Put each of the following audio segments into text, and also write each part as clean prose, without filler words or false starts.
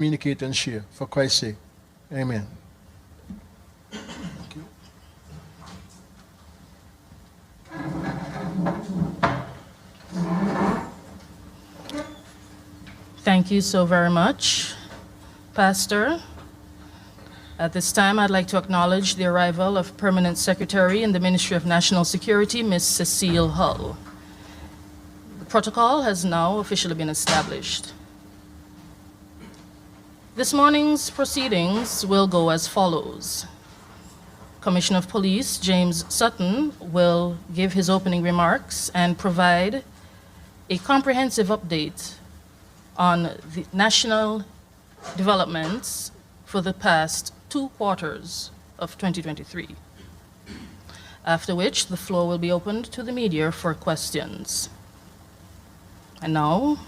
communicate and share, for Christ's sake. Amen. Thank you. Thank you so very much, Pastor. At this time, I'd like to acknowledge the arrival of Permanent Secretary in the Ministry of National Security, Ms. Cecile Hull. The protocol has now officially been established. This morning's proceedings will go as follows. Commissioner of Police James Sutton will give his opening remarks and provide a comprehensive update on the national developments for the past 2 quarters of 2023, after which the floor will be opened to the media for questions. And now,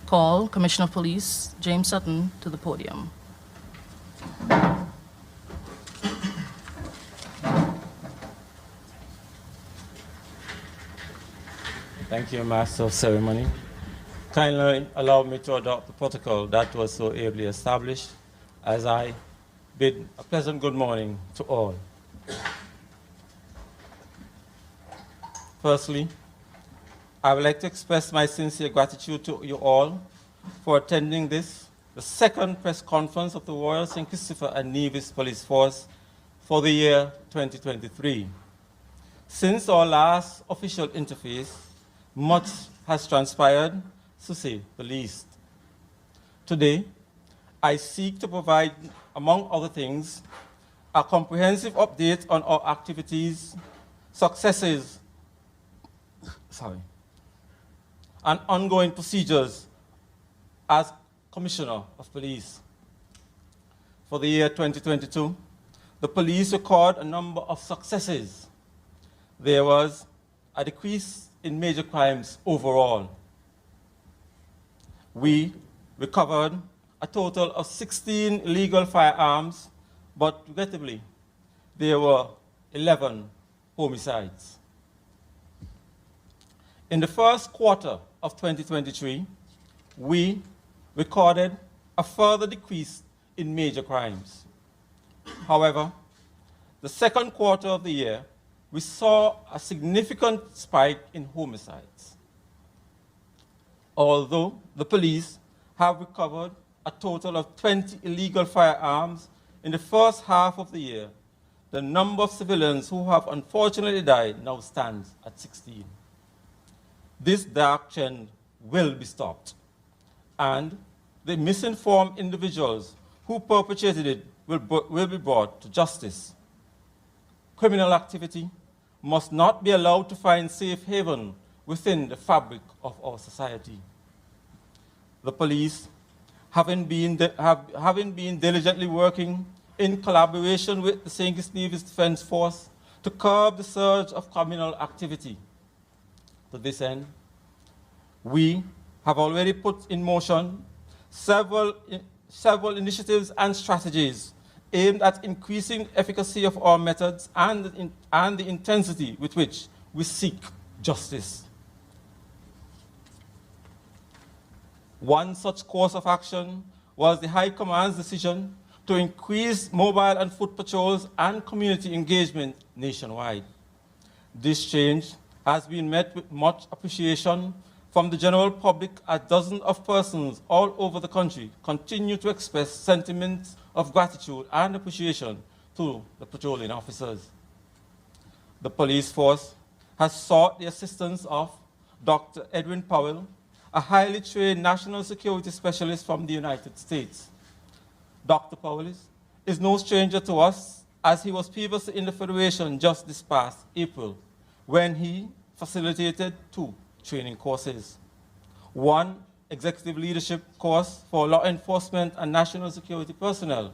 call Commissioner of Police James Sutton to the podium. Thank you, Master of Ceremony. Kindly allow me to adopt the protocol that was so ably established as I bid a pleasant good morning to all. Firstly, I would like to express my sincere gratitude to you all for attending this, the second press conference of the Royal St. Christopher and Nevis Police Force for the year 2023. Since our last official interface, much has transpired, to say the least. Today, I seek to provide, among other things, a comprehensive update on our activities, successes, and ongoing procedures as Commissioner of Police. For the year 2022, the police recorded a number of successes. There was a decrease in major crimes overall. We recovered a total of 16 illegal firearms, but regrettably, there were 11 homicides. In the first quarter of 2023, we recorded a further decrease in major crimes. However, the second quarter of the year, we saw a significant spike in homicides. Although the police have recovered a total of 20 illegal firearms in the first half of the year, the number of civilians who have unfortunately died now stands at 16. This dark trend will be stopped, and the misinformed individuals who perpetrated it will be brought to justice. Criminal activity must not be allowed to find safe haven within the fabric of our society. The police, having been diligently working in collaboration with the St. Kitts Nevis Defense Force to curb the surge of criminal activity. To this end, we have already put in motion several initiatives and strategies aimed at increasing efficacy of our methods and the intensity with which we seek justice. One such course of action was the High Command's decision to increase mobile and foot patrols and community engagement nationwide. This change has been met with much appreciation from the general public, as dozens of persons all over the country continue to express sentiments of gratitude and appreciation to the patrolling officers. The police force has sought the assistance of Dr. Edwin Powell, a highly trained national security specialist from the United States. Dr. Powell is no stranger to us, as he was previously in the Federation just this past April, when he facilitated 2 training courses. One executive leadership course for law enforcement and national security personnel,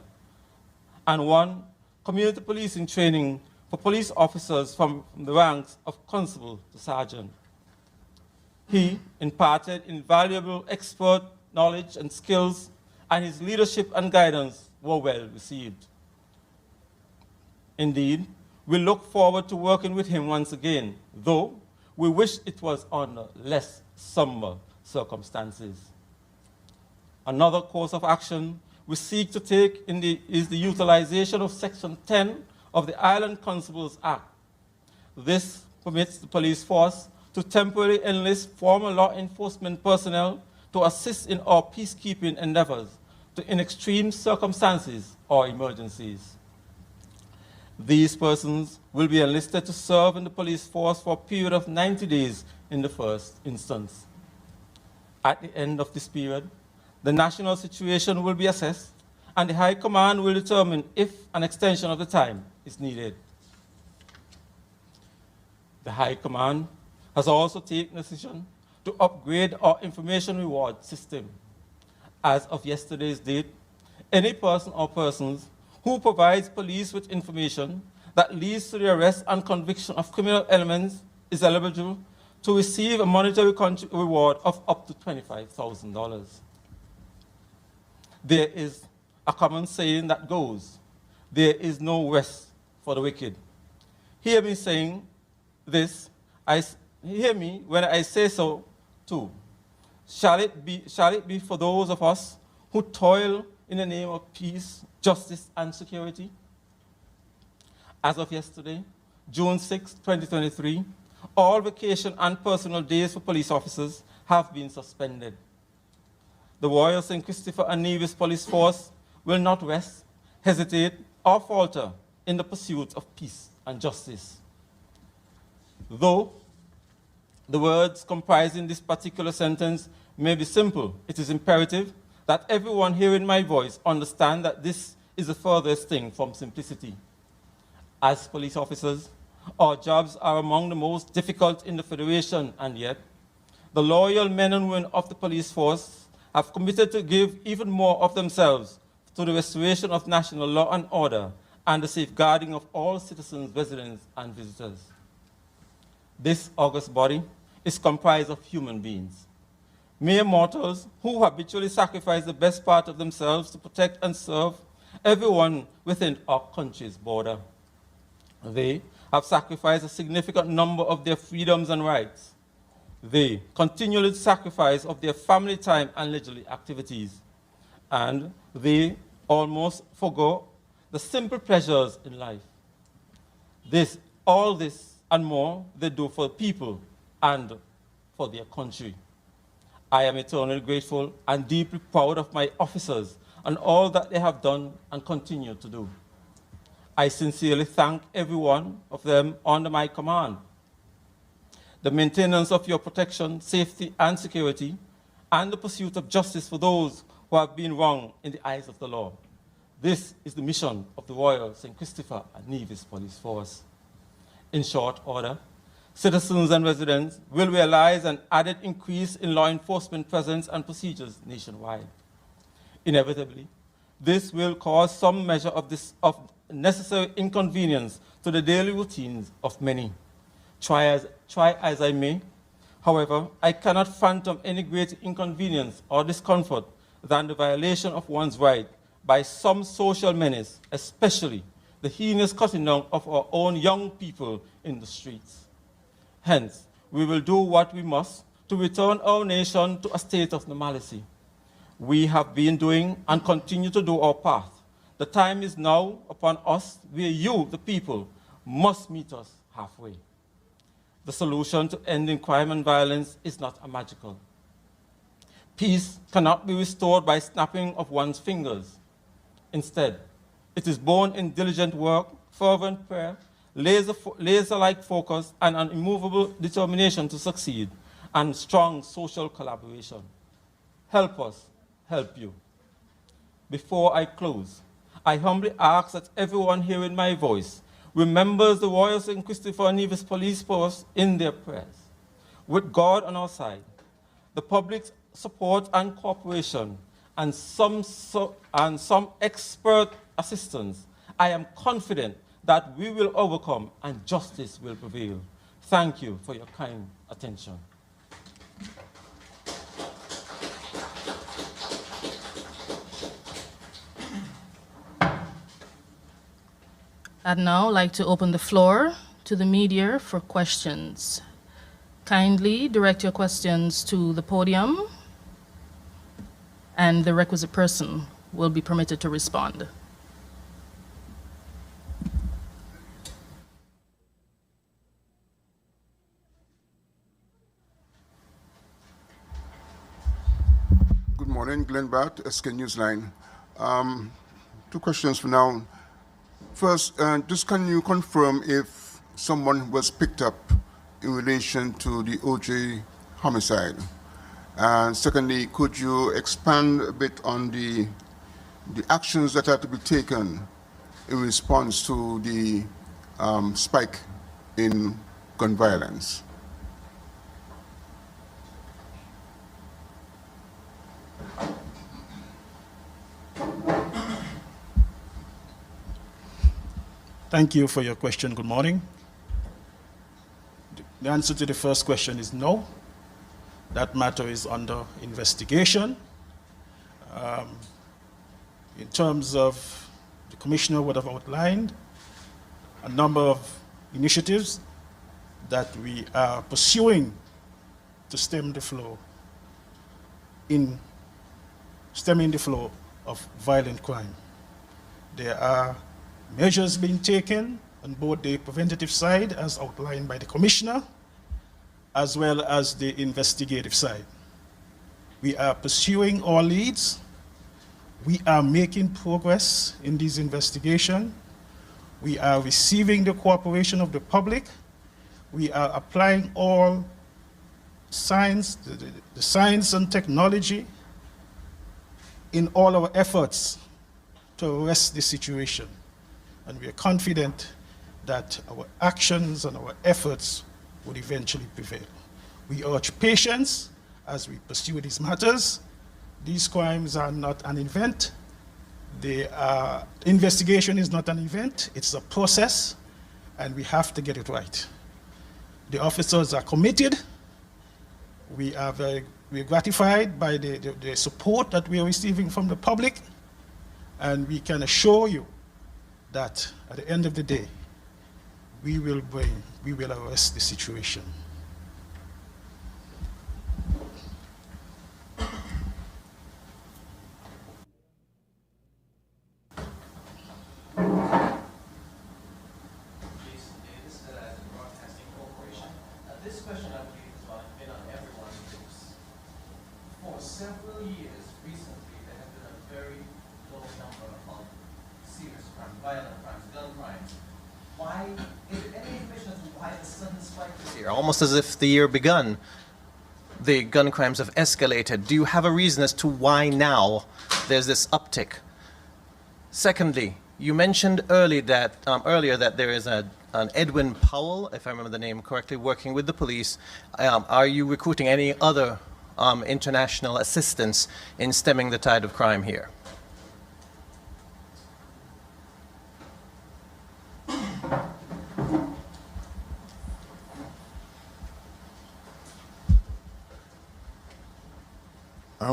and one community policing training for police officers from the ranks of constable to sergeant. He imparted invaluable expert knowledge and skills, and his leadership and guidance were well received. Indeed, we look forward to working with him once again, though we wish it was under less somber circumstances. Another course of action we seek to take is the utilization of Section 10 of the Island Constables Act. This permits the police force to temporarily enlist former law enforcement personnel to assist in our peacekeeping endeavors in extreme circumstances or emergencies. These persons will be enlisted to serve in the police force for a period of 90 days in the first instance. At the end of this period, the national situation will be assessed, and the High Command will determine if an extension of the time is needed. The High Command has also taken the decision to upgrade our information reward system. As of yesterday's date, any person or persons who provides police with information that leads to the arrest and conviction of criminal elements is eligible to receive a monetary reward of up to $25,000. There is a common saying that goes, "There is no rest for the wicked." Hear me saying this, hear me when I say so too. Shall it be for those of us who toil in the name of peace, justice, and security? As of yesterday, June 6, 2023, all vacation and personal days for police officers have been suspended. The Royal St. Christopher and Nevis Police Force will not rest, hesitate, or falter in the pursuit of peace and justice. Though the words comprising this particular sentence may be simple, it is imperative that everyone hearing my voice understand that this is the furthest thing from simplicity. As police officers, our jobs are among the most difficult in the Federation, and yet the loyal men and women of the police force have committed to give even more of themselves to the restoration of national law and order and the safeguarding of all citizens, residents, and visitors. This august body is comprised of human beings, mere mortals who habitually sacrifice the best part of themselves to protect and serve everyone within our country's border. They have sacrificed a significant number of their freedoms and rights. They continually sacrifice of their family time and leisurely activities, and they almost forgo the simple pleasures in life. All this and more they do for people and for their country. I am eternally grateful and deeply proud of my officers and all that they have done and continue to do. I sincerely thank every one of them under my command. The maintenance of your protection, safety, and security, and the pursuit of justice for those who have been wronged in the eyes of the law. This is the mission of the Royal St. Christopher and Nevis Police Force. In short order, citizens and residents will realize an added increase in law enforcement presence and procedures nationwide. Inevitably, this will cause some measure of necessary inconvenience to the daily routines of many. Try as I may, however, I cannot fathom any greater inconvenience or discomfort than the violation of one's right by some social menace, especially the heinous cutting down of our own young people in the streets. Hence, we will do what we must to return our nation to a state of normalcy. We have been doing and continue to do our part. The time is now upon us where you, the people, must meet us halfway. The solution to ending crime and violence is not a magical. Peace cannot be restored by snapping of one's fingers. Instead, it is born in diligent work, fervent prayer, laser-like focus, and an immovable determination to succeed, and strong social collaboration. Help us help you. Before I close, I humbly ask that everyone hearing my voice remembers the Royal St. Christopher and Nevis Police Force in their prayers. With God on our side, the public's support and cooperation, and some expert assistance, I am confident that we will overcome and justice will prevail. Thank you for your kind attention. I'd now like to open the floor to the media for questions. Kindly direct your questions to the podium and and the requisite person will be permitted to respond. Good morning, Glenn Bart, SK Newsline. Two questions for now. First, just can you confirm if someone was picked up in relation to the OJ homicide? And secondly, could you expand a bit on the actions that are to be taken in response to the spike in gun violence? Thank you for your question. Good morning. The answer to the first question is no. That matter is under investigation. In terms of the Commissioner would have outlined a number of initiatives that we are pursuing to stem the flow of violent crime. There are measures being taken on both the preventative side, as outlined by the Commissioner, as well as the investigative side. We are pursuing our leads. We are making progress in these investigations. We are receiving the cooperation of the public. We are applying all science, the science and technology in all our efforts to arrest the situation. And we are confident that our actions and our efforts would eventually prevail. We urge patience as we pursue these matters. These crimes are not an event. Investigation is not an event, it's a process, and we have to get it right. The officers are committed. We're gratified by the support that we are receiving from the public, and we can assure you that at the end of the day, we will arrest the situation. This question, I believe, has been on everyone's lips. For several years recently, there have been a very low number of serious crimes, violent crimes, gun crimes. Why, is there any information as to why the sudden spike this year? Almost as if the year begun, the gun crimes have escalated. Do you have a reason as to why now there's this uptick? Secondly, you mentioned earlier that there is an Edwin Powell, if I remember the name correctly, working with the police. Are you recruiting any other international assistance in stemming the tide of crime here?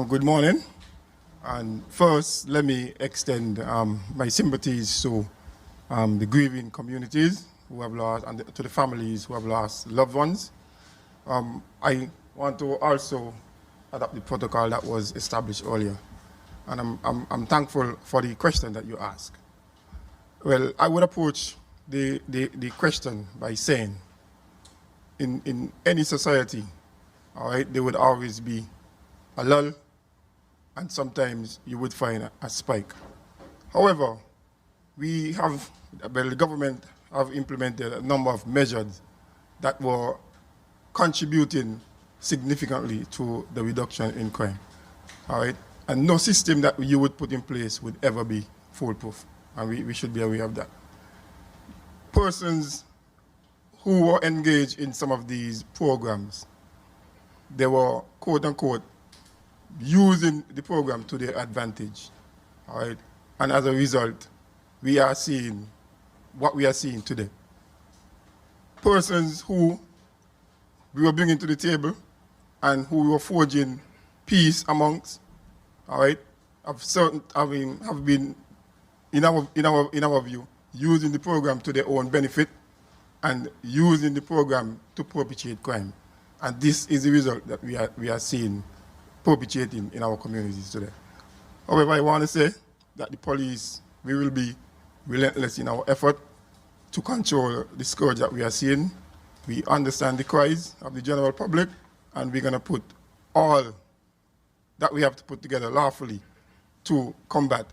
Good morning. And first, let me extend my sympathies to the grieving communities who have lost, and to the families who have lost loved ones. I want to also adopt the protocol that was established earlier. And I'm thankful for the question that you asked. Well, I would approach the question by saying, in any society, all right, there would always be a lull, and sometimes you would find a spike. However, the government have implemented a number of measures that were contributing significantly to the reduction in crime. All right? And no system that you would put in place would ever be foolproof. And we should be aware of that. Persons who were engaged in some of these programs, they were, quote unquote, using the program to their advantage. All right? And as a result, we are seeing what we are seeing today. Persons who we were bringing to the table and who we were forging peace amongst, all right, have been, in our view, using the program to their own benefit and using the program to perpetuate crime. And this is the result that we are seeing perpetuating in our communities today. However, I want to say that the police, we will be relentless in our effort to control the scourge that we are seeing. We understand the cries of the general public, and we're going to put all that we have to put together lawfully to combat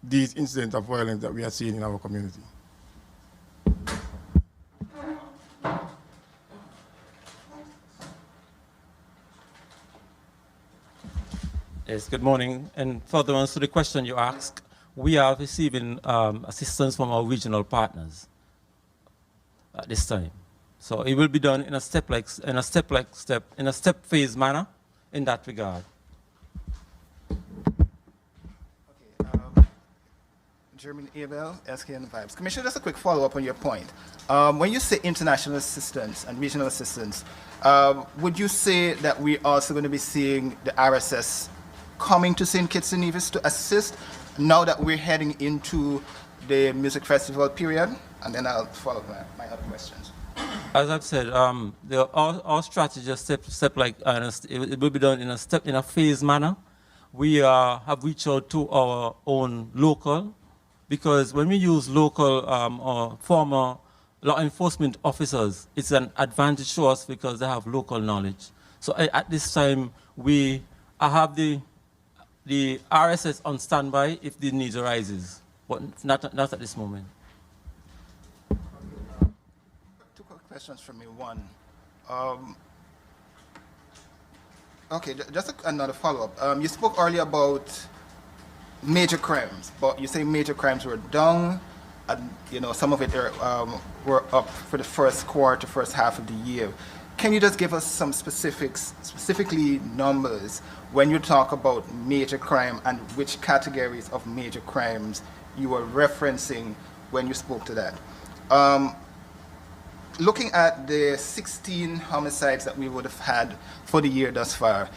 these incidents of violence that we are seeing in our community. Yes, good morning. And further on to the question you asked, we are receiving assistance from our regional partners at this time. So it will be done in a step phase manner in that regard. German Abel, SKN Vibes. Commissioner, just a quick follow-up on your point. When you say international assistance and regional assistance, would you say that we're also going to be seeing the RSS coming to St. Kitts and Nevis to assist now that we're heading into the music festival period? And then I'll follow up my other questions. As I've said, our strategy is step like it will be done in a phase manner. We have reached out to our own local, because when we use local or former law enforcement officers, it's an advantage to us because they have local knowledge. So at this time, I have the RSS on standby if the need arises, but not at this moment. Two quick questions from me. One, okay, just another follow-up. You spoke earlier about major crimes, but you say major crimes were down, and some of it were up for the first half of the year. Can you just give us some specifics, specifically numbers, when you talk about major crime and which categories of major crimes you were referencing when you spoke to that? Looking at the 16 homicides that we would have had for the year thus far,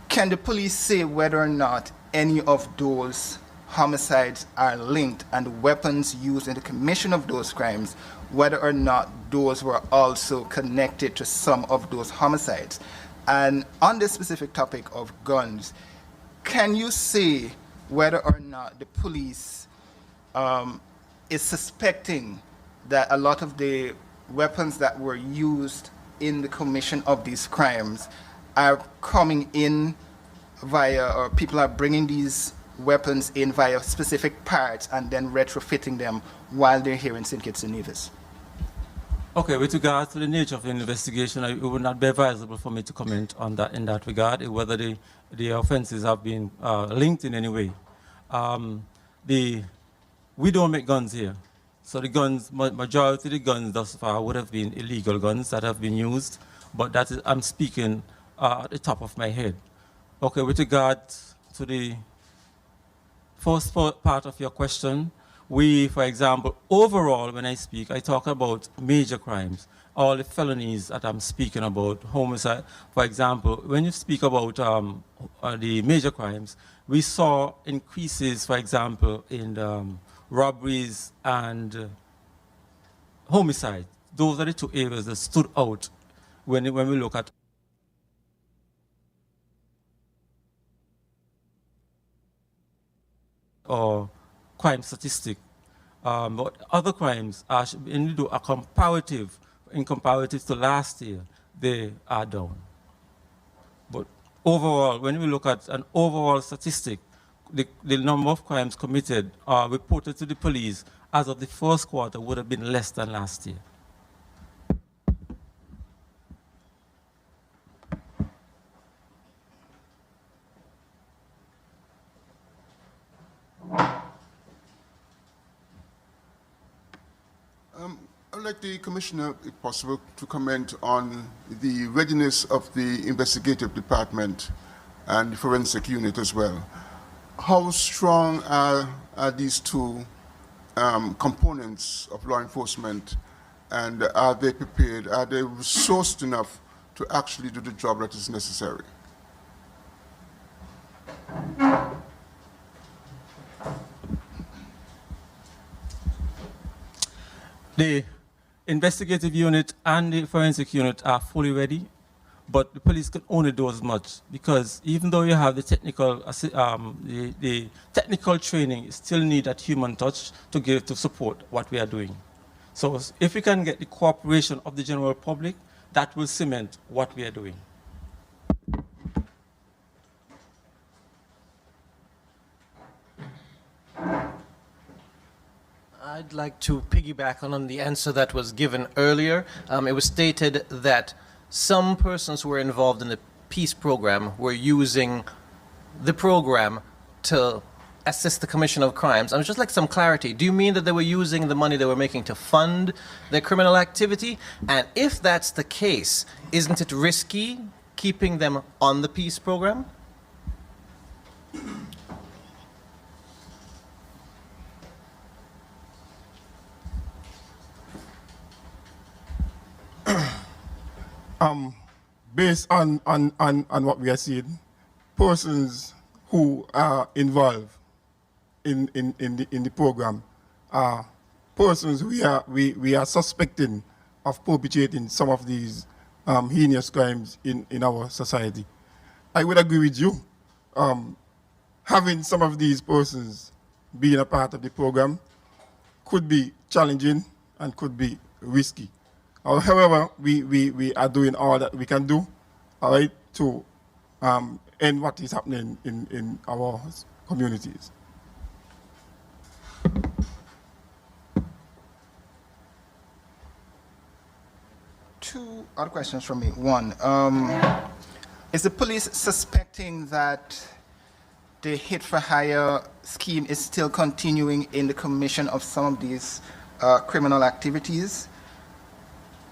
can the police say whether or not any of those homicides are linked, and weapons used in the commission of those crimes, whether or not those were also connected to some of those homicides? And on this specific topic of guns, can you say whether or not the police is suspecting that a lot of the weapons that were used in the commission of these crimes are coming in via, or people are bringing these weapons in via specific parts and then retrofitting them while they're here in St. Kitts and Nevis? Okay, with regard to the nature of the investigation, it would not be advisable for me to comment on that in that regard, whether the offenses have been linked in any way. We don't make guns here. So the guns, majority of the guns thus far would have been illegal guns that have been used, but that is, I'm speaking at the top of my head. Okay, with regard to the first part of your question, we, for example, overall, when I speak, I talk about major crimes, all the felonies that I'm speaking about, homicide. For example, when you speak about the major crimes, we saw increases, for example, in robberies and homicide. Those are the two areas that stood out when we look at or crime statistic. But other crimes, when we do a comparative, in comparative to last year, they are down. But overall, when we look at an overall statistic, the number of crimes committed or reported to the police as of the first quarter would have been less than last year. I'd like the Commissioner, if possible, to comment on the readiness of the investigative department and the forensic unit as well. How strong are these two components of law enforcement, and are they prepared, are they resourced enough to actually do the job that is necessary? The investigative unit and the forensic unit are fully ready. but the police can only do as much, because even though you have the technical, the technical training, you still need that human touch to support what we are doing. So if we can get the cooperation of the general public, that will cement what we are doing. I'd like to piggyback on the answer that was given earlier. It was stated that some persons who were involved in the peace program were using the program to assist the commission of crimes. I would just like some clarity. Do you mean that they were using the money they were making to fund their criminal activity? And if that's the case, isn't it risky keeping them on the peace program? Based on what we are seeing, persons who are involved in the program are persons we are suspecting of perpetrating some of these heinous crimes in our society. I would agree with you. Having some of these persons being a part of the program could be challenging and could be risky. However, we are doing all that we can do, all right, to end what is happening in our communities. Two other questions from me. One, is the police suspecting that the hit for hire scheme is still continuing in the commission of some of these criminal activities,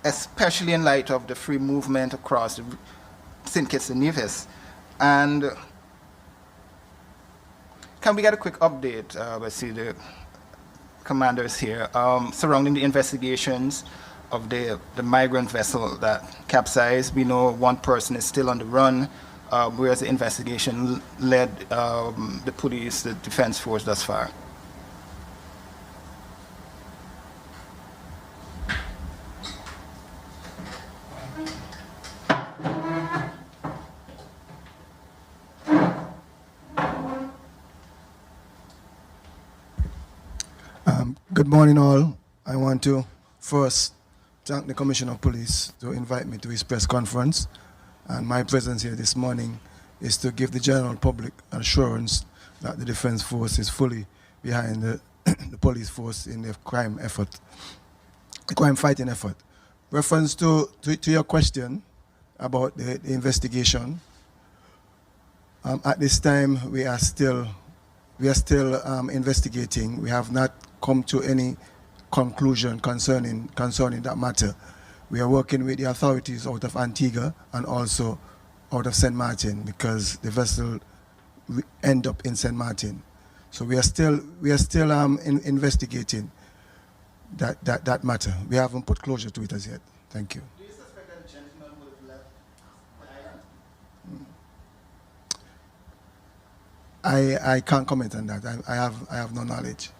especially in light of the free movement across the St. Kitts and Nevis? And can we get a quick update? I see the commanders here, surrounding the investigations of the migrant vessel that capsized. We know one person is still on the run, whereas the investigation led the police, the defense force thus far. Good morning, all. I want to first thank the Commissioner of Police to invite me to his press conference. And my presence here this morning is to give the general public assurance that the Defense Force is fully behind the police force in the crime effort, the crime fighting effort. Reference to your question about the investigation, at this time we are still investigating. We have not come to any conclusion concerning that matter. We are working with the authorities out of Antigua and also out of St. Martin, because the vessel end up in St. Martin. So we are still investigating that matter. We haven't put closure to it as yet. Thank you. Do you suspect that the gentleman would have left the island? I can't comment on that. I have no knowledge.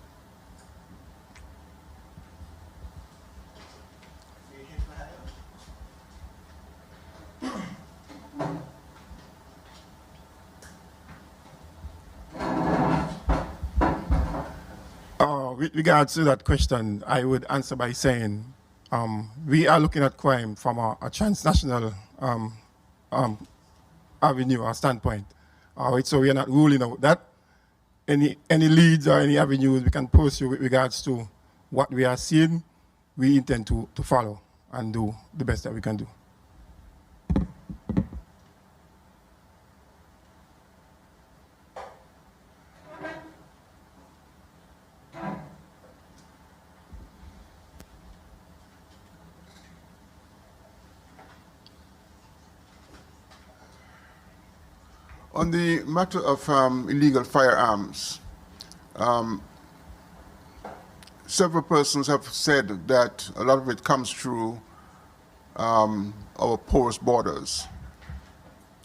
With regards to that question, I would answer by saying we are looking at crime from a transnational avenue or standpoint. All right, so we are not ruling out that. Any leads or any avenues we can pursue with regards to what we are seeing, we intend to follow and do the best that we can do. On the matter of illegal firearms, several persons have said that a lot of it comes through our porous borders.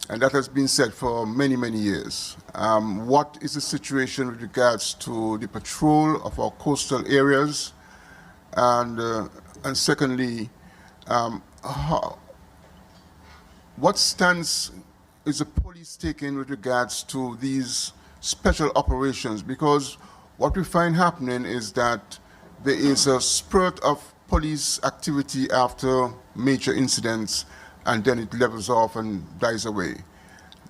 And that has been said for many, many years. What is the situation with regards to the patrol of our coastal areas? And secondly, what stance is the police taking with regards to these special operations? Because what we find happening is that there is a spurt of police activity after major incidents, and then it levels off and dies away.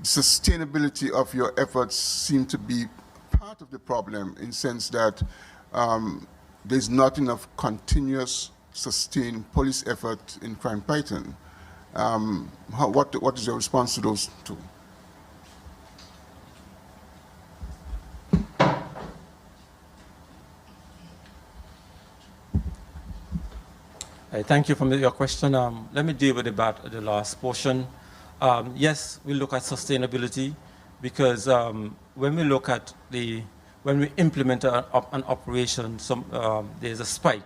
Sustainability of your efforts seem to be part of the problem, in the sense that there's not enough continuous, sustained police effort in crime fighting. What is your response to those two? Thank you for your question. Let me deal with the last portion. Yes, we look at sustainability, because when we look at when we implement an operation, there's a spike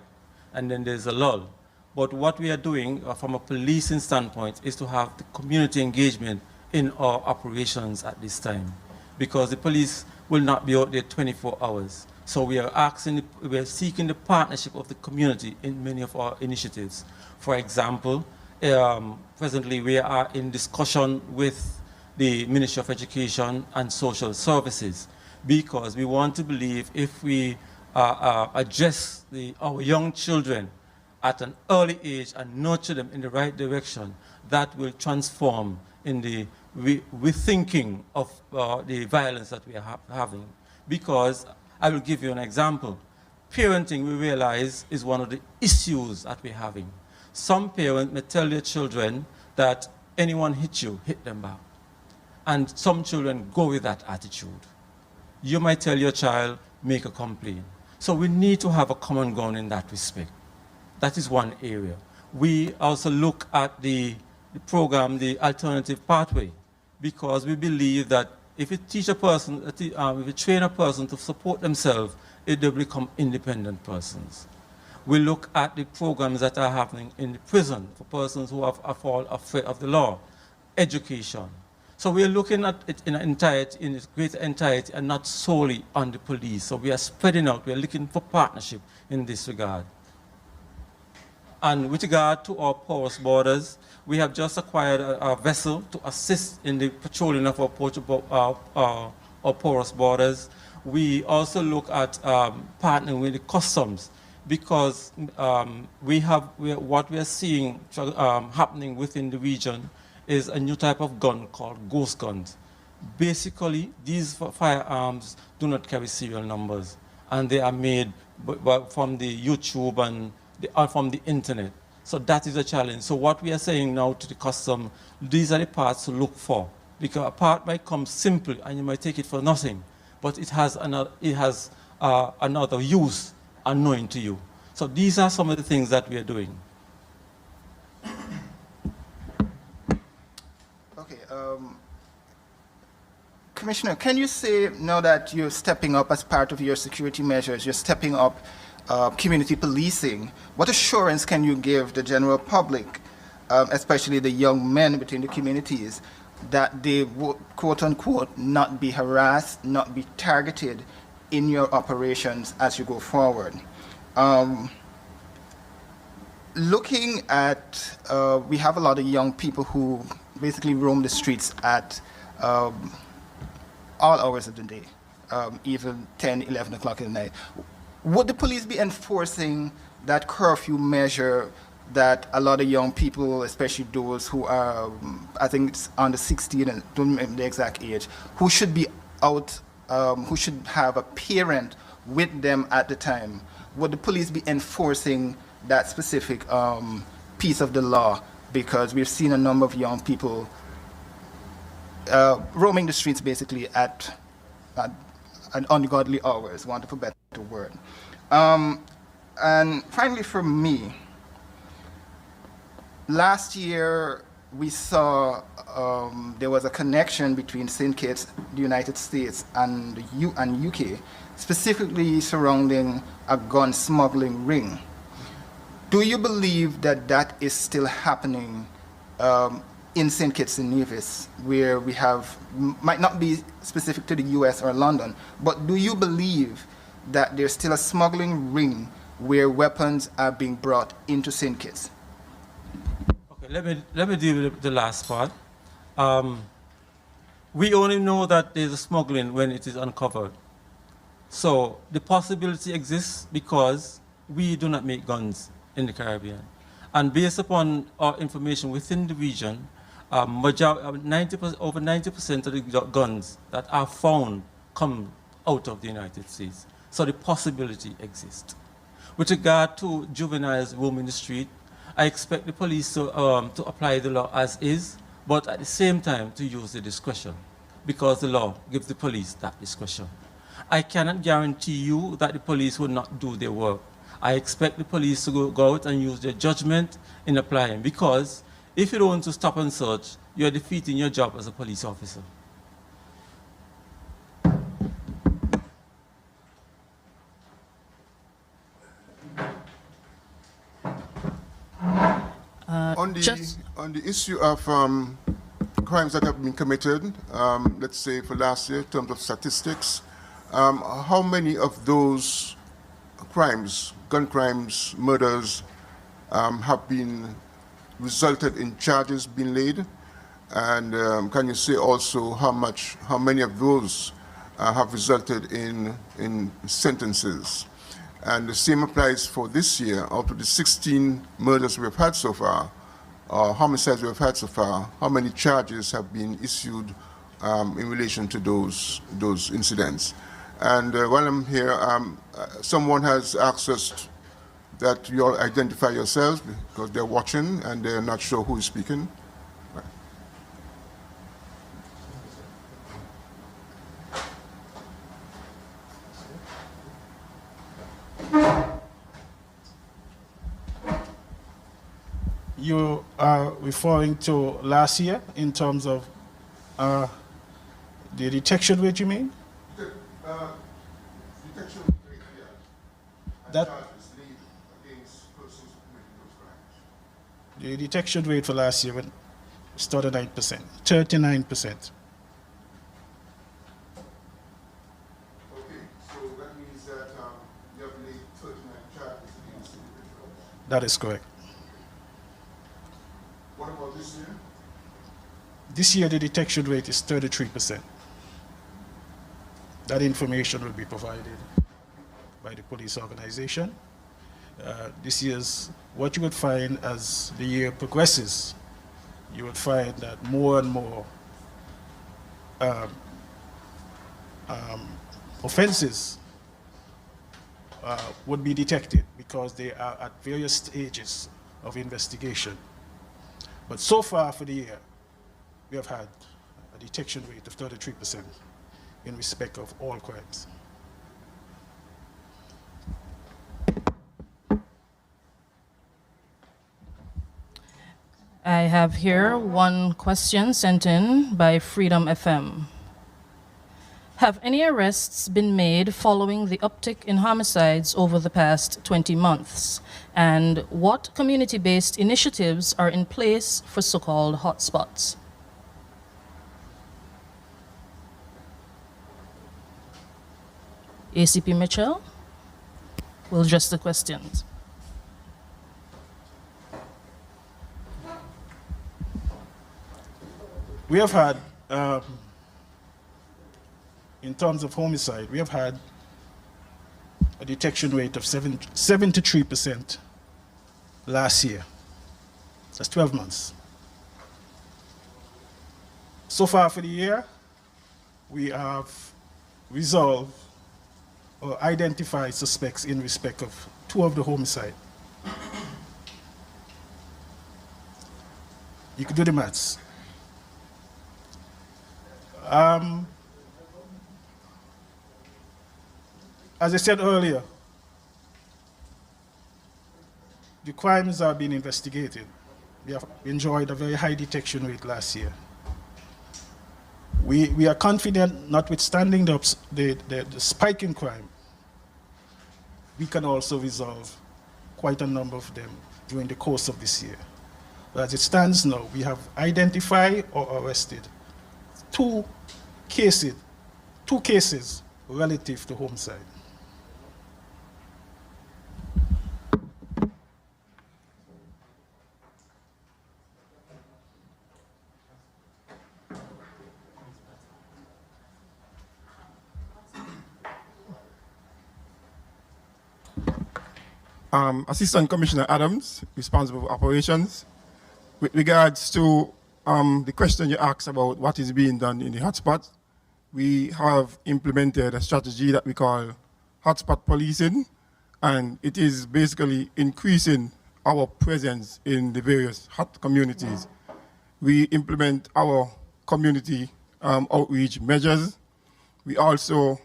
and then there's a lull. But what we are doing from a policing standpoint is to have the community engagement in our operations at this time, because the police will not be out there 24 hours. So we are seeking the partnership of the community in many of our initiatives. For example, presently we are in discussion with the Ministry of Education and Social Services, because we want to believe if we address our young children at an early age and nurture them in the right direction, that will transform in the rethinking of the violence that we are having. Because I will give you an example. Parenting, we realize, is one of the issues that we're having. Some parents may tell their children that anyone hit you, hit them back. And some children go with that attitude. You might tell your child, make a complaint. So we need to have a common ground in that respect. That is one area. We also look at the program, the alternative pathway, because we believe that if you teach a person, if you train a person to support themselves, they will become independent persons. We look at the programs that are happening in the prison for persons who are afraid of the law, education. So we are looking at it in its greater entirety, and not solely on the police. So we are spreading out. We are looking for partnership in this regard. And with regard to our porous borders, we have just acquired a vessel to assist in the patrolling of our porous borders. We also look at partnering with the customs, because what we are seeing happening within the region is a new type of gun called ghost guns. Basically, these firearms do not carry serial numbers, and they are made from the YouTube and from the internet. So that is a challenge. So what we are saying now to the custom, these are the parts to look for, because a part might come simple and you might take it for nothing, but it has another use unknown to you. So these are some of the things that we are doing. Okay, Commissioner, can you say, now that you're stepping up as part of your security measures, you're stepping up community policing, what assurance can you give the general public, especially the young men within the communities, that they would, quote unquote, not be harassed, not be targeted in your operations as you go forward? Looking at, we have a lot of young people who basically roam the streets at all hours of the day, even 10, 11 o'clock in the night. Would the police be enforcing that curfew measure that a lot of young people, especially those who are, I think it's under 16, and don't remember the exact age, who should be out, who should have a parent with them at the time? Would the police be enforcing that specific piece of the law? Because we've seen a number of young people roaming the streets basically at ungodly hours, want of a better word. And finally, for me, last year we saw there was a connection between St. Kitts, the United States, and the UK, specifically surrounding a gun smuggling ring. Do you believe that that is still happening in St. Kitts and Nevis, where we have, might not be specific to the US or London, but do you believe that there's still a smuggling ring where weapons are being brought into St. Kitts? Okay, let me deal with the last part. We only know that there's a smuggling when it is uncovered. So the possibility exists because we do not make guns in the Caribbean. And based upon our information within the region, over 90% of the guns that are found come out of the United States. So the possibility exists. With regard to juveniles roaming the street, I expect the police to apply the law as is, but at the same time to use the discretion, because the law gives the police that discretion. I cannot guarantee you that the police will not do their work. I expect the police to go out and use their judgment in applying, because if you don't want to stop and search, you're defeating your job as a police officer. On the issue of crimes that have been committed, let's say for last year, in terms of statistics, how many of those crimes, gun crimes, murders, have been resulted in charges being laid? And can you say also how many of those have resulted in sentences? And the same applies for this year. Out of the 16 murders we have had so far, homicides we have had so far, how many charges have been issued in relation to those incidents? And while I'm here, someone has asked us that you all identify yourselves because they're watching and they're not sure who is speaking. You are referring to last year in terms of the detection rate, you mean? Detection rate, yeah. And That- charges laid against persons committing those crimes. The detection rate for last year was 39%. 39%. Okay, so that means that you have laid 39 charges against individuals. That is correct. What about this year? This year, the detection rate is 33%. That information will be provided by the police organization. This year's, what you would find as the year progresses, you would find that more and more offenses would be detected because they are at various stages of investigation. But so far for the year, we have had a detection rate of 33% in respect of all crimes. I have here one question sent in by Freedom FM. Have any arrests been made following the uptick in homicides over the past 20 months? And what community-based initiatives are in place for so-called hotspots? ACP Mitchell will address the questions. We have had, in terms of homicide, we have had a detection rate of 73% last year. That's 12 months. So far for the year, we have resolved or identified suspects in respect of 2 of the homicide. You could do the maths. As I said earlier, the crimes are being investigated. We have enjoyed a very high detection rate last year. We are confident, notwithstanding the spike in crime, we can also resolve quite a number of them during the course of this year. But as it stands now, we have identified or arrested two cases relative to homicide. Assistant Commissioner Adams, responsible for operations. With regards to the question you asked about what is being done in the hotspots, we have implemented a strategy that we call hotspot policing, and it is basically increasing our presence in the various hot communities. We implement our community outreach measures. We also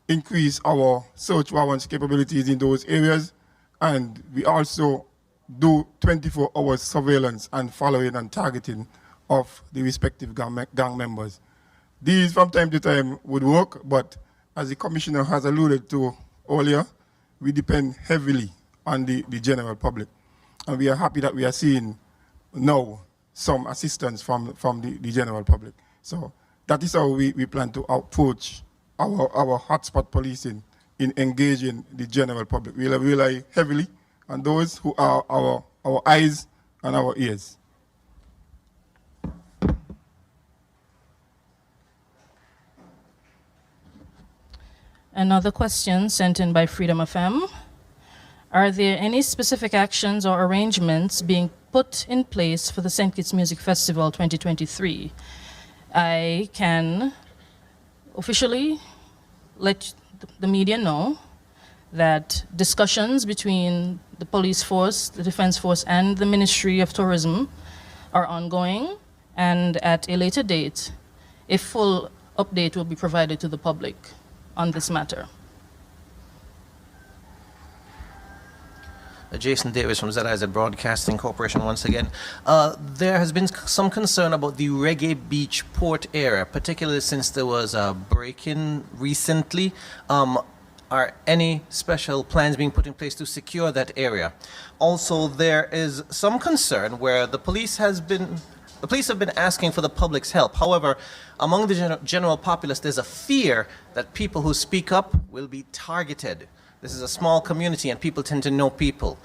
increase our search warrants capabilities in those areas, and we also do 24-hour surveillance and following and targeting of the respective gang members. These from time to time would work, but as the Commissioner has alluded to earlier, we depend heavily on the general public. And we are happy that we are seeing now some assistance from the general public. So that is how we plan to approach our hotspot policing in engaging the general public. We rely heavily on those who are our eyes and our ears. Another question sent in by Freedom FM. Are there any specific actions or arrangements being put in place for the St. Kitts Music Festival 2023? I can officially let the media know that discussions between the police force, the defense force, and the Ministry of Tourism are ongoing, and at a later date, a full update will be provided to the public on this matter. Jason Davis from ZIZ Broadcasting Corporation once again. There has been some concern about the Reggae Beach port area, particularly since there was a break-in recently. Are any special plans being put in place to secure that area? Also, there is some concern where the police have been asking for the public's help. However, among the general populace, there's a fear that people who speak up will be targeted. This is a small community and people tend to know people.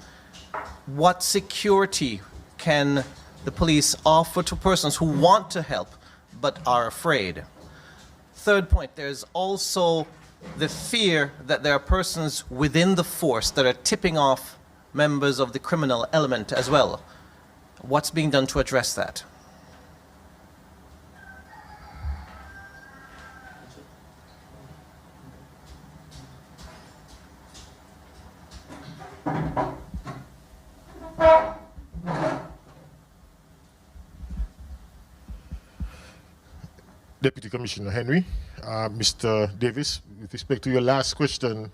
What security can the police offer to persons who want to help but are afraid? Third point, there's also the fear that there are persons within the force that are tipping off members of the criminal element as well. What's being done to address that? Deputy Commissioner Henry, Mr. Davis, with respect to your last question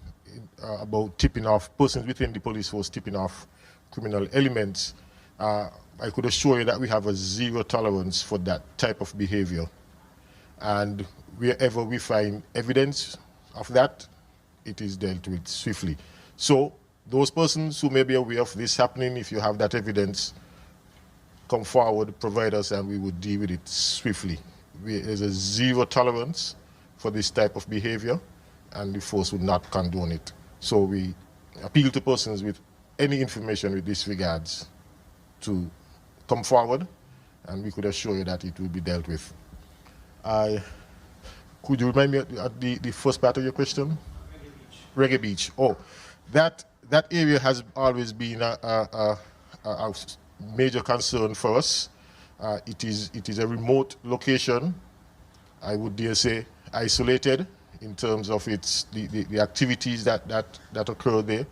about tipping off persons within the police force, tipping off criminal elements, I could assure you that we have a zero tolerance for that type of behavior. And wherever we find evidence of that, it is dealt with swiftly. So those persons who may be aware of this happening, if you have that evidence, come forward, provide us, and we would deal with it swiftly. There's a zero tolerance for this type of behavior, and the force would not condone it. So we appeal to persons with any information with this regards to come forward, and we could assure you that it will be dealt with. Could you remind me of the first part of your question? Reggae Beach. Oh, that area has always been a major concern for us. It is a remote location, I would dare say isolated in terms of the activities that occur there.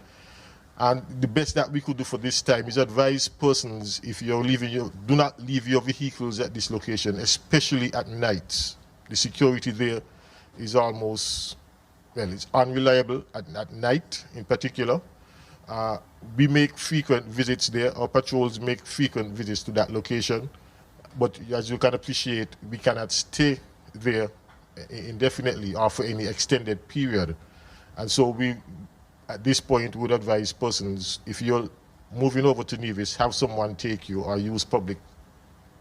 And the best that we could do for this time is advise persons, if you're leaving do not leave your vehicles at this location, especially at night. The security there is almost, well, it's unreliable at night in particular. We make frequent visits there, our patrols make frequent visits to that location. But as you can appreciate, we cannot stay there indefinitely or for any extended period. And so we, at this point, would advise persons, if you're moving over to Nevis, have someone take you or use public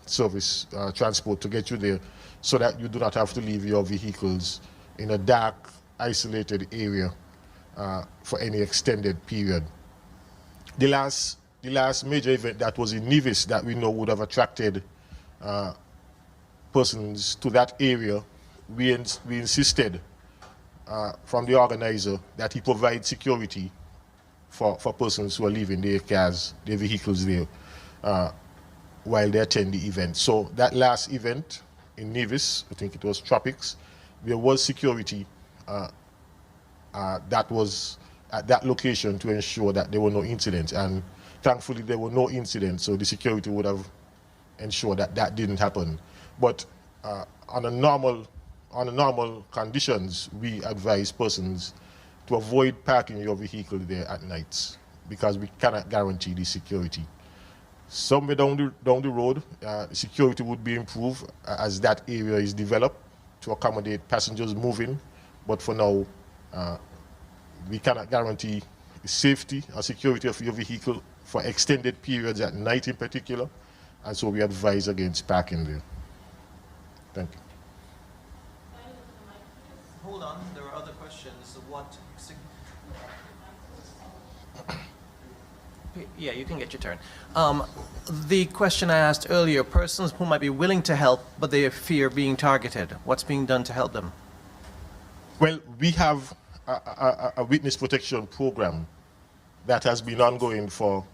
service transport to get you there so that you do not have to leave your vehicles in a dark, isolated area for any extended period. The last major event that was in Nevis that we know would have attracted persons to that area, we insisted from the organizer that he provide security for persons who are leaving their cars, their vehicles there while they attend the event. So that last event in Nevis, I think it was Tropics, there was security that was at that location to ensure that there were no incidents, and thankfully there were no incidents, so the security would have ensured that that didn't happen. But on a normal conditions, we advise persons to avoid parking your vehicle there at night because we cannot guarantee the security. Somewhere down the road, security would be improved as that area is developed to accommodate passengers moving, but for now, we cannot guarantee the safety or security of your vehicle for extended periods at night in particular, and so we advise against parking there. Thank you. Hold on, there are other questions. So what? Yeah, you can get your turn. The question I asked earlier, persons who might be willing to help, but they fear being targeted. What's being done to help them? Well, we have a witness protection program that has been ongoing for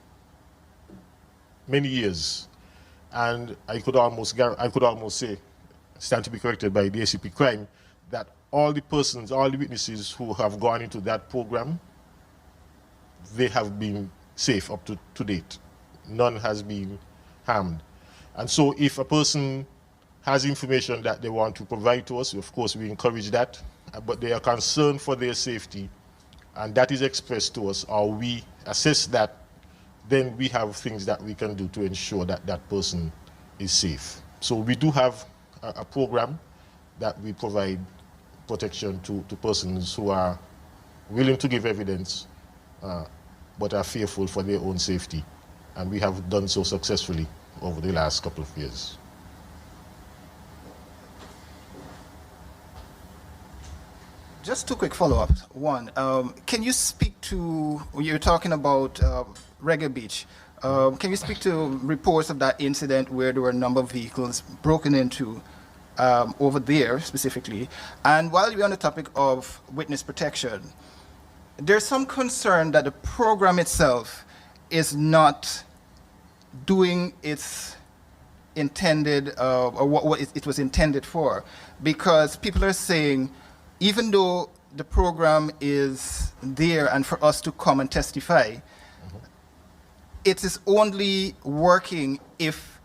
many years, and I could almost say, stand to be corrected by the ACP Crime, that all the persons, all the witnesses who have gone into that program, they have been safe up to date. None has been harmed. And so if a person has information that they want to provide to us, of course we encourage that, but they are concerned for their safety, and that is expressed to us, or we assess that, then we have things that we can do to ensure that that person is safe. So we do have a program that we provide protection to persons who are willing to give evidence but are fearful for their own safety. And we have done so successfully over the last couple of years. Just two quick follow-ups. One, can you speak to, you're talking about Reggae Beach. Can you speak to reports of that incident where there were a number of vehicles broken into over there specifically? And while we're on the topic of witness protection, there's some concern that the program itself is not doing its intended, or what it was intended for, because people are saying, even though the program is there and for us to come and testify, it is only working if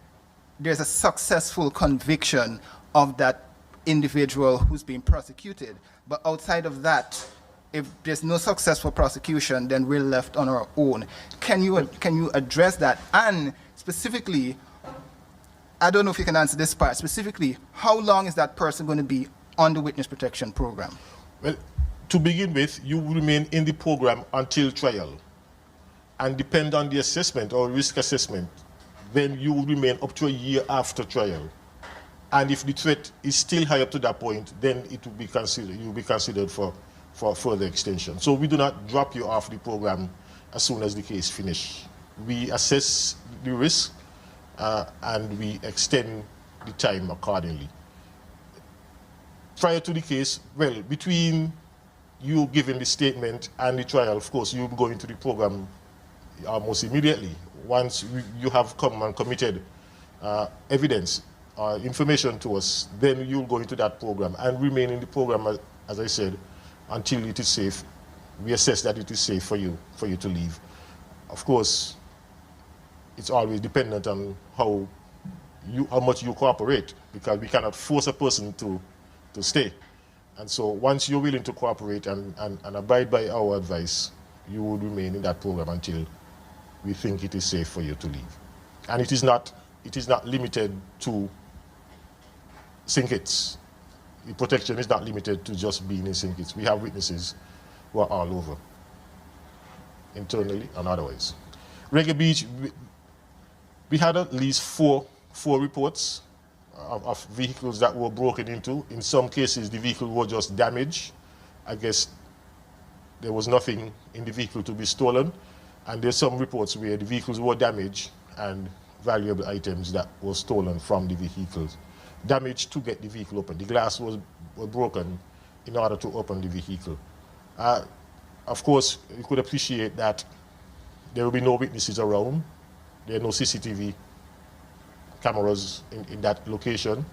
there's a successful conviction of that individual who's being prosecuted. But outside of that, if there's no successful prosecution, then we're left on our own. Can you address that? And specifically, I don't know if you can answer this part, specifically, how long is that person going to be on the witness protection program? Well, to begin with, you will remain in the program until trial. And depend on the assessment or risk assessment, then you will remain up to a year after trial. And if the threat is still high up to that point, then it will be considered, you will be considered for further extension. So we do not drop you off the program as soon as the case finishes. We assess the risk and we extend the time accordingly. Prior to the case, well, between you giving the statement and the trial, of course, you'll go into the program almost immediately. Once you have come and committed evidence or information to us, then you'll go into that program and remain in the program, as I said, until it is safe. We assess that it is safe for you to leave. Of course, it's always dependent on how much you cooperate, because we cannot force a person to stay. And so once you're willing to cooperate and abide by our advice, you would remain in that program until we think it is safe for you to leave. And it is not limited to St. Kitts. The protection is not limited to just being in St. Kitts. We have witnesses who are all over, internally and otherwise. Reggae Beach, we had at least four reports of vehicles that were broken into. In some cases, the vehicle was just damaged. I guess there was nothing in the vehicle to be stolen. And there's some reports where the vehicles were damaged and valuable items that were stolen from the vehicles. Damaged to get the vehicle open. The glass was broken in order to open the vehicle. Of course, you could appreciate that there will be no witnesses around. There are no CCTV cameras in that location.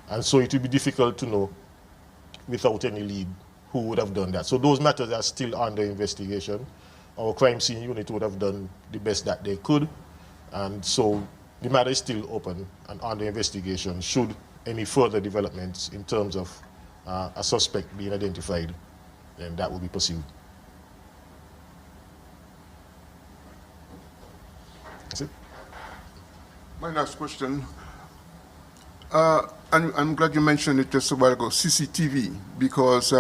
And so it will be difficult to know without any lead who would have done that. So those matters are still under investigation. Our crime scene unit would have done the best that they could. And so the matter is still open and under investigation. Should any further developments in terms of a suspect being identified, then that will be pursued. That's it. My last question, I'm glad you mentioned it just a while ago, CCTV, because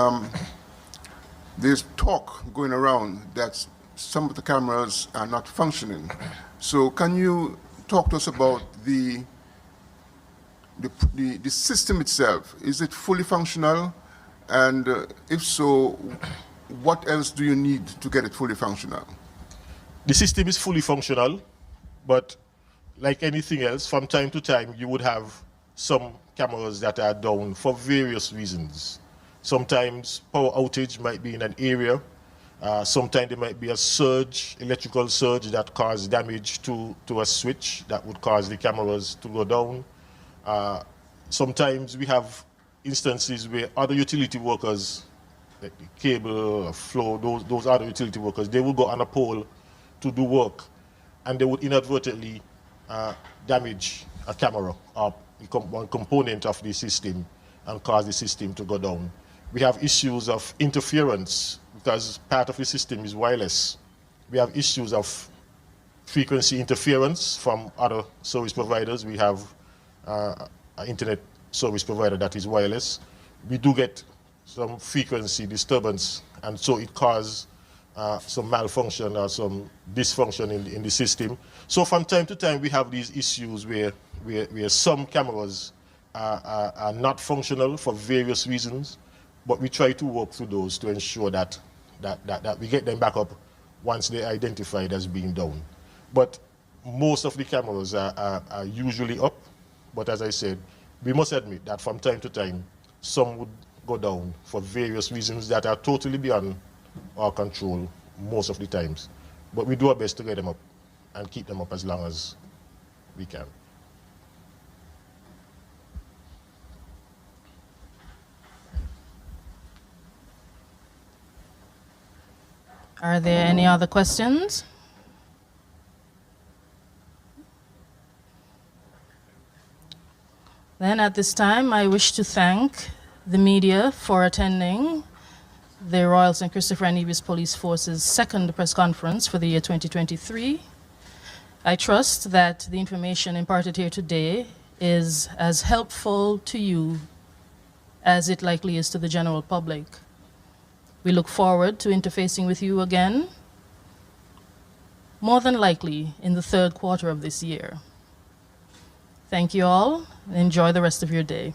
there's talk going around that some of the cameras are not functioning. So can you talk to us about the system itself? Is it fully functional? And if so, what else do you need to get it fully functional? The system is fully functional, but like anything else, from time to time, you would have some cameras that are down for various reasons. Sometimes power outage might be in an area. Sometimes there might be a surge, electrical surge that causes damage to a switch that would cause the cameras to go down. Sometimes we have instances where other utility workers, like the cable, flow, those other utility workers, they will go on a pole to do work, and they would inadvertently damage a camera or one component of the system and cause the system to go down. We have issues of interference because part of the system is wireless. We have issues of frequency interference from other service providers. We have an internet service provider that is wireless. We do get some frequency disturbance, and so it causes some malfunction or some dysfunction in the system. So from time to time, we have these issues where some cameras are not functional for various reasons, but we try to work through those to ensure that we get them back up once they're identified as being down. But most of the cameras are usually up, but as I said, we must admit that from time to time, some would go down for various reasons that are totally beyond our control most of the times. But we do our best to get them up and keep them up as long as we can. Are there any other questions? Then at this time, I wish to thank the media for attending the Royal St. Christopher and Nevis Police Force's second press conference for the year 2023. I trust that the information imparted here today is as helpful to you as it likely is to the general public. We look forward to interfacing with you again, more than likely in the third quarter of this year. Thank you all. Enjoy the rest of your day.